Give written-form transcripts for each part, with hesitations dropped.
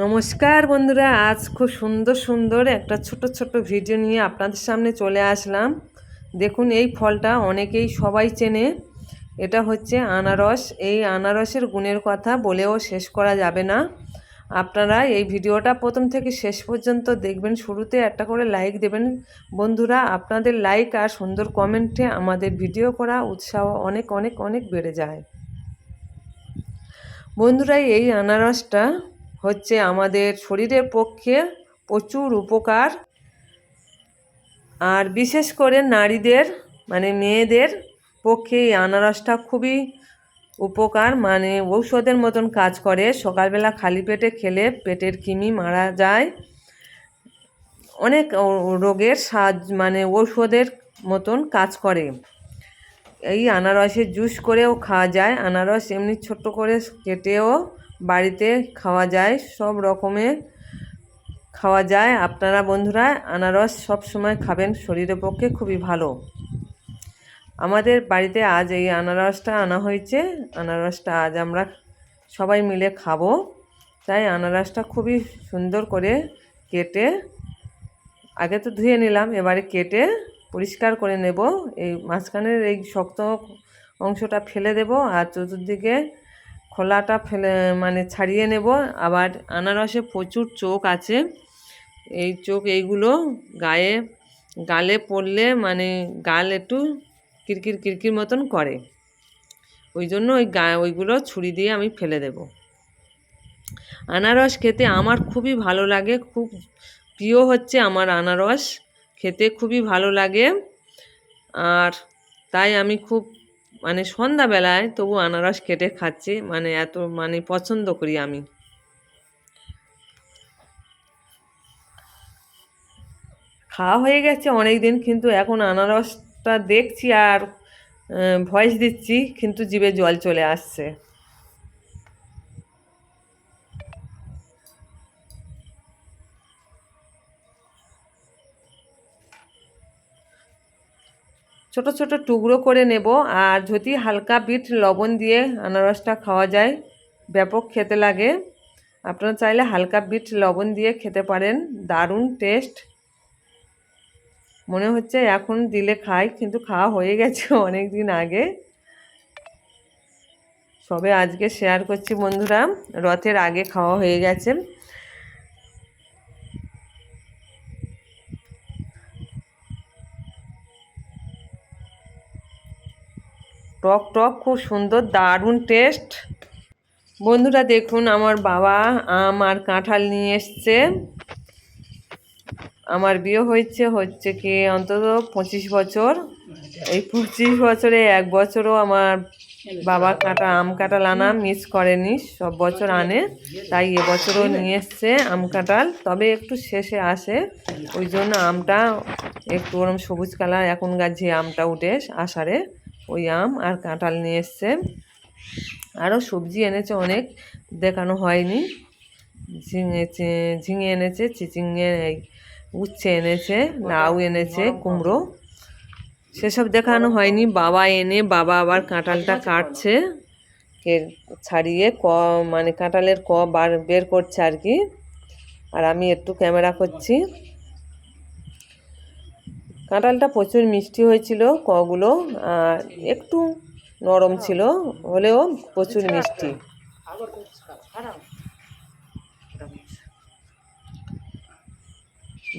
নমস্কার বন্ধুরা, আজ খুব সুন্দর সুন্দর একটা ছোট ছোট ভিডিও নিয়ে আপনাদের সামনে চলে আসলাম। দেখুন, এই ফলটা অনেকেই সবাই চেনে। এটা হচ্ছে আনারস। এই আনারসের গুণের কথা বলেও শেষ করা যাবে না। আপনারা এই ভিডিওটা প্রথম থেকে শেষ পর্যন্ত দেখবেন। শুরুতে একটা করে লাইক দেবেন বন্ধুরা। আপনাদের লাইক আর সুন্দর কমেন্টে আমাদের ভিডিও করা উৎসাহ অনেক অনেক অনেক বেড়ে যায়। বন্ধুরা, এই আনারসটা হচ্ছে আমাদের শরীরের পক্ষে প্রচুর উপকার, আর বিশেষ করে নারীদের মেয়েদের পক্ষে এই আনারসটা খুবই উপকার, ঔষধের মতন কাজ করে। সকালবেলা খালি পেটে খেলে পেটের কৃমি মারা যায়। অনেক রোগের ঔষধের মতন কাজ করে। এই আনারসের জুস করেও খাওয়া যায়। আনারস এমনি ছোট্ট করে কেটেও বাড়িতে খাওয়া যায়, সব রকমের খাওয়া যায়। আপনারা বন্ধুরা আনারস সব সময় খাবেন, শরীরের পক্ষে খুবই ভালো। আমাদের বাড়িতে আজ এই আনারসটা আনা হয়েছে। আনারসটা আজ আমরা সবাই মিলে খাবো, তাই আনারসটা খুবই সুন্দর করে কেটে আগে তো ধুয়ে নিলাম, এবারে কেটে পরিষ্কার করে নেব। এই মাঝখানের এই শক্ত অংশটা ফেলে দেব, আর চতুর্দিকে খোলাটা ছাড়িয়ে নেব। আবার আনারসে প্রচুর চোখ আছে। এই চোখ এইগুলো গালে পড়লে গাল একটু কিরকির কিরকির মতন করে, ওই জন্য ওইগুলো ছুরি দিয়ে আমি ফেলে দেব। আনারস খেতে আমার খুবই ভালো লাগে, খুব প্রিয় হচ্ছে আমার আনারস, খেতে খুবই ভালো লাগে। আর তাই আমি খুব সন্ধ্যাবেলায় তবু আনারস কেটে খাচ্ছি, এত পছন্দ করি আমি। খাওয়া হয়ে গেছে অনেক দিন, কিন্তু এখন আনারসটা দেখছি আর ভয়েস দিচ্ছি, কিন্তু জিভে জল চলে আসছে। ছোট ছোট টুকরো করে নেব, আর যদি হালকা বিট লবণ দিয়ে আনারসটা খাওয়া যায়, ব্যাপক খেতে লাগে। আপনারা চাইলে হালকা বিট লবণ দিয়ে খেতে পারেন, দারুণ টেস্ট। মনে হচ্ছে এখন দিলে খাই, কিন্তু খাওয়া হয়ে গেছে অনেক দিন আগে। সবে আজকে শেয়ার করছি বন্ধুরা, রথের আগে খাওয়া হয়ে গেছে। টক টক খুব সুন্দর, দারুণ টেস্ট। বন্ধুরা দেখুন, আমার বাবা আম আর কাঁঠাল নিয়ে এসছে। আমার বিয়ে হচ্ছে কি অন্তত 25 বছর। এই 25 বছরে এক বছরও আমার বাবা আম কাঁঠাল আনা মিস করেনি, সব বছর আনে। তাই এবছরও নিয়ে এসছে আম কাঁঠাল, তবে একটু শেষে আসে, ওই জন্য আমটা একটু ওরম সবুজ কালার এখনকার যে আমটা উঠে আষাঢ়ে, ওই আম আর কাঁঠাল নিয়ে এসছে। আরও সবজি এনেছে অনেক, দেখানো হয়নি। ঝিঙে এনেছে, চিচিঙে উচ্ছে এনেছে, লাউ এনেছে, কুমড়ো, সেসব দেখানো হয়নি। বাবা আবার কাঁঠালটা কাটছে, ছাড়িয়ে কাঁঠালের বের করছে আর কি। আর আমি একটু ক্যামেরা করছি। কাঁঠালটা প্রচুর মিষ্টি হয়েছিল, কগুলো আর একটু নরম ছিল, হলেও প্রচুর মিষ্টি।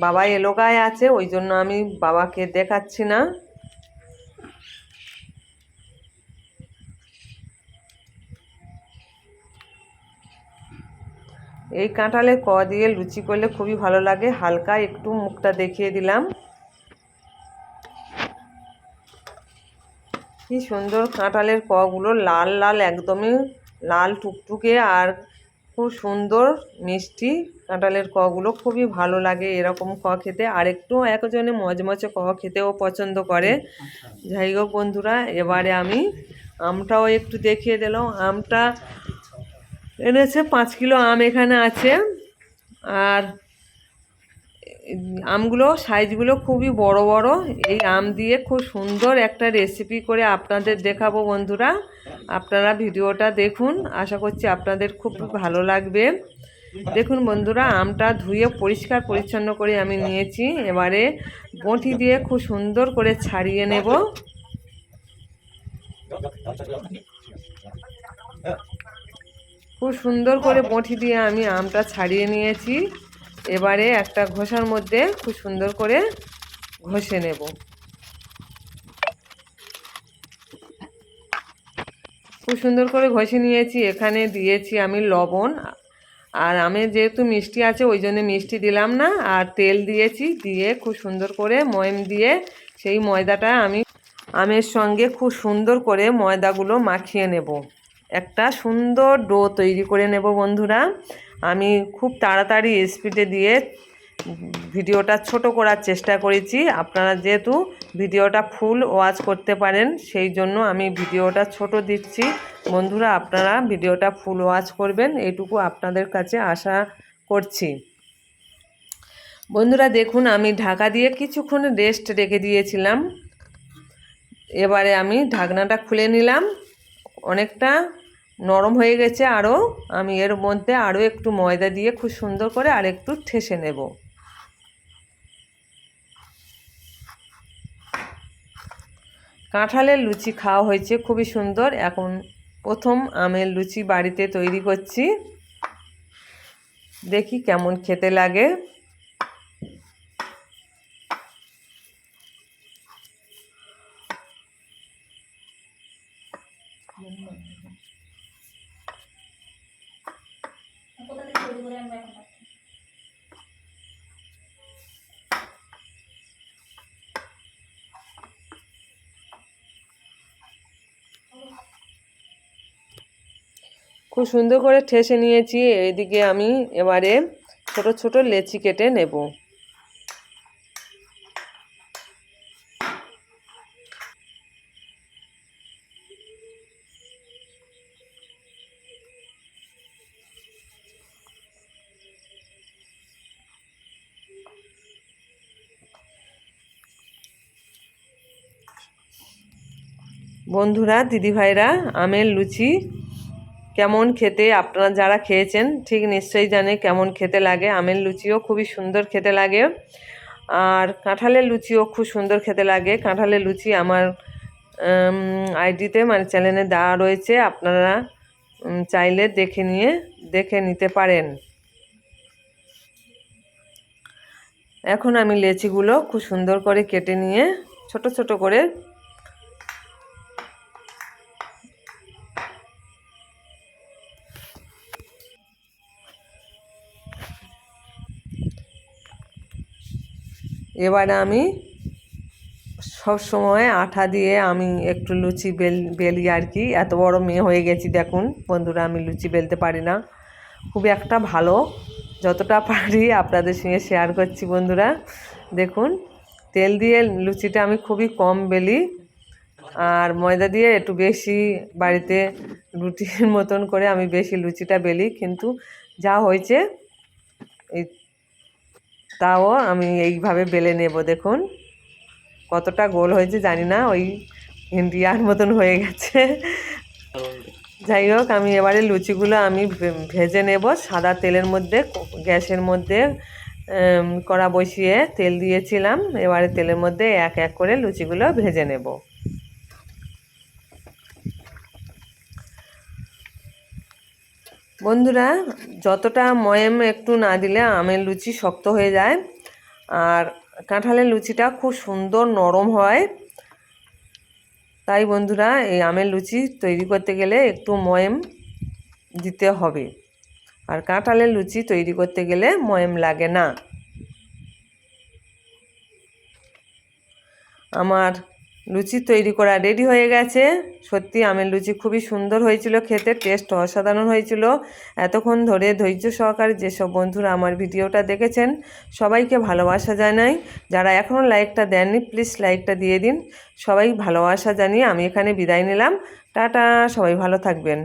বাবা এলোকায় আছে, ওই জন্য আমি বাবাকে দেখাচ্ছি না। এই কাঁঠালের দিয়ে লুচি করলে খুবই ভালো লাগে। হালকা একটু মুখটা দেখিয়ে দিলাম। কি সুন্দর কাঁঠালের গুলো, লাল লাল, একদমই লাল টুকটুকে, আর খুব সুন্দর মিষ্টি। কাঁঠালের গুলো খুবই ভালো লাগে এরকম খেতে। আর একটু একজনে মচমচে খেতেও পছন্দ করে। যাই হোক বন্ধুরা, এবারে আমি আমটাও একটু দেখিয়ে দিলাম। আমটা এনেছে 5 কিলো আম এখানে আছে। আর আমগুলো সাইজগুলো খুবই বড় বড়। এই আম দিয়ে খুব সুন্দর একটা রেসিপি করে আপনাদের দেখাবো বন্ধুরা। আপনারা ভিডিওটা দেখুন, আশা করছি আপনাদের খুব ভালো লাগবে। দেখুন বন্ধুরা, আমটা ধুয়ে পরিষ্কার পরিচ্ছন্ন করে আমি নিয়েছি। এবারে বঁটি দিয়ে খুব সুন্দর করে ছাড়িয়ে নেব। খুব সুন্দর করে বঁটি দিয়ে আমি আমটা ছাড়িয়ে নিয়েছি। এবারে একটা ঘষার মধ্যে খুব সুন্দর করে ঘষে নেব। খুব সুন্দর করে ঘষে নিয়েছি। এখানে দিয়েছি আমি লবণ, আর আমের যেহেতু মিষ্টি আছে ওই জন্য মিষ্টি দিলাম না, আর তেল দিয়েছি। দিয়ে খুব সুন্দর করে ময়ম দিয়ে সেই ময়দাটা আমি আমের সঙ্গে খুব সুন্দর করে ময়দাগুলো মাখিয়ে নেব। একটা সুন্দর ডো তৈরি করে নেব বন্ধুরা। আমি খুব তাড়াতাড়ি স্পিডে দিয়ে ভিডিওটা ছোট করার চেষ্টা করেছি। আপনারা যেহেতু ভিডিওটা ফুল ওয়াচ করতে পারেন সেই জন্য আমি ভিডিওটা ছোট দিচ্ছি। বন্ধুরা, আপনারা ভিডিওটা ফুল ওয়াচ করবেন, এইটুকু আপনাদের কাছে আশা করছি। বন্ধুরা দেখুন, আমি ঢাকা দিয়ে কিছুক্ষণ রেস্ট রেখে দিয়েছিলাম। এবারে আমি ঢাকনাটা খুলে নিলাম। অনেকটা নরম হয়ে গেছে। আরও আমি এর মধ্যে আরও একটু ময়দা দিয়ে খুব সুন্দর করে আর একটু ঠেসে নেব। কাঁঠালের লুচি খাওয়া হয়েছে খুবই সুন্দর। এখন প্রথম আমের লুচি বাড়িতে তৈরি করছি, দেখি কেমন খেতে লাগে। খুব সুন্দর করে ঠেসে নিয়েছি। এইদিকে আমি এবারে ছোট ছোট লেচি কেটে নেব। বন্ধুরা, দিদিভাইরা, আমের লুচি কেমন খেতে, আপনারা যারা খেয়েছেন ঠিক নিশ্চয়ই জানে কেমন খেতে লাগে। আমের লুচিও খুবই সুন্দর খেতে লাগে, আর কাঁঠালের লুচিও খুব সুন্দর খেতে লাগে। কাঁঠালের লুচি আমার আইডিতে মানে চ্যানেলে দেওয়া রয়েছে, আপনারা চাইলে দেখে নিতে পারেন। এখন আমি লেচিগুলো খুব সুন্দর করে কেটে নিয়ে ছোট ছোট করে এবারে আমি সব সময় আঠা দিয়ে আমি একটু লুচি বেলি আর কি। এত বড় মেয়ে হয়ে গেছি দেখুন বন্ধুরা, আমি লুচি বেলতে পারি না খুব একটা ভালো। যতটা পারি আপনাদের সঙ্গে শেয়ার করছি বন্ধুরা। দেখুন, তেল দিয়ে লুচিটা আমি খুবই কম বেলি, আর ময়দা দিয়ে একটু বেশি বাড়িতে রুটির মতন করে আমি বেশি লুচিটা বেলি। কিন্তু যা হয়েছে তাও আমি এইভাবে বেলে নেব। দেখুন কতটা গোল হয়েছে জানি না, ওই ইন্ডিয়ার মতন হয়ে গেছে। যাই হোক, আমি এবারে লুচিগুলো আমি ভেজে নেব সাদা তেলের মধ্যে। গ্যাসের মধ্যে কড়া বসিয়ে তেল দিয়েছিলাম। এবারে তেলের মধ্যে এক এক করে লুচিগুলো ভেজে নেব। বন্ধুরা, যতটা ময়াম একটু না দিলে আমের লুচি শক্ত হয়ে যায়, আর কাঁঠালের লুচিটা খুব সুন্দর নরম হয়। তাই বন্ধুরা, এই আমের লুচি তৈরি করতে গেলে একটু ময়াম দিতে হবে, আর কাঁঠালের লুচি তৈরি করতে গেলে ময়াম লাগে না। আমার লুচি তৈরি করা রেডি হয়ে গেছে। সত্যি আমের লুচি খুবই সুন্দর হয়েছিল খেতে, টেস্ট অসাধারণ হয়েছিল। এতক্ষণ ধরে ধৈর্য সহকারে যেসব বন্ধুরা আমার ভিডিওটা দেখেছেন সবাইকে ভালোবাসা জানাই। যারা এখনও লাইকটা দেননি প্লিজ লাইকটা দিয়ে দিন। সবাই ভালোবাসা জানিয়ে আমি এখানে বিদায় নিলাম। টাটা, সবাই ভালো থাকবেন।